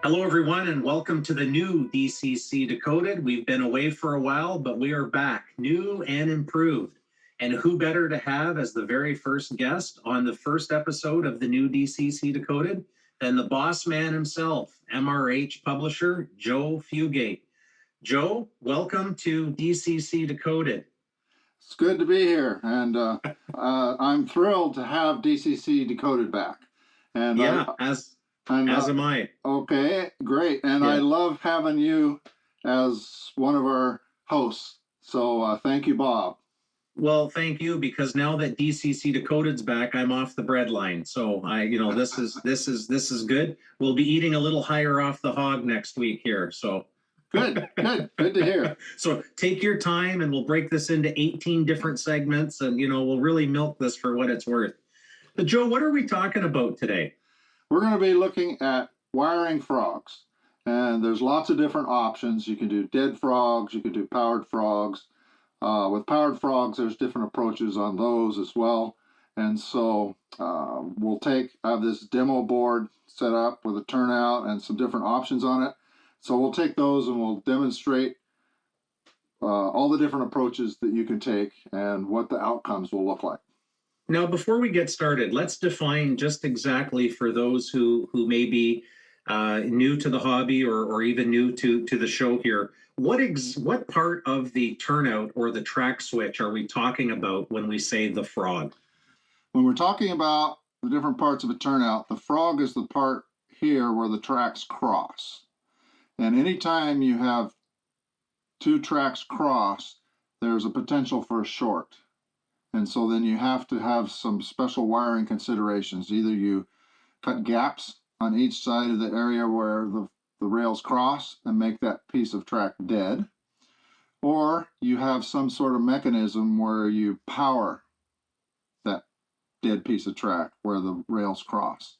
Hello, everyone, and welcome to the new DCC Decoded. We've been away for a while, but we are back, new and improved. And who better to have as the very first guest on the first episode of the new DCC Decoded than the boss man himself, MRH publisher Joe Fugate. Joe, welcome to DCC Decoded. It's good to be here, and I'm thrilled to have DCC Decoded back. And as am I. Okay, great. And I love having you as one of our hosts. So thank you, Bob. Well, thank you, because now that DCC Decoded's back, I'm off the bread line. So this is good. We'll be eating a little higher off the hog next week here. So good to hear. So take your time, and we'll break this into 18 different segments, and we'll really milk this for what it's worth. But Joe, what are we talking about today? We're going to be looking at wiring frogs, and there's lots of different options. You can do dead frogs, you can do powered frogs. With powered frogs, there's different approaches on those as well. And so I have this demo board set up with a turnout and some different options on it. So we'll take those and we'll demonstrate all the different approaches that you can take and what the outcomes will look like. Now, before we get started, let's define just exactly for those who may be new to the hobby or even new to the show here, what part of the turnout or the track switch are we talking about when we say the frog? When we're talking about the different parts of a turnout, the frog is the part here where the tracks cross. And anytime you have two tracks cross, there's a potential for a short. And so then you have to have some special wiring considerations. Either you cut gaps on each side of the area where the rails cross and make that piece of track dead, or you have some sort of mechanism where you power that dead piece of track where the rails cross.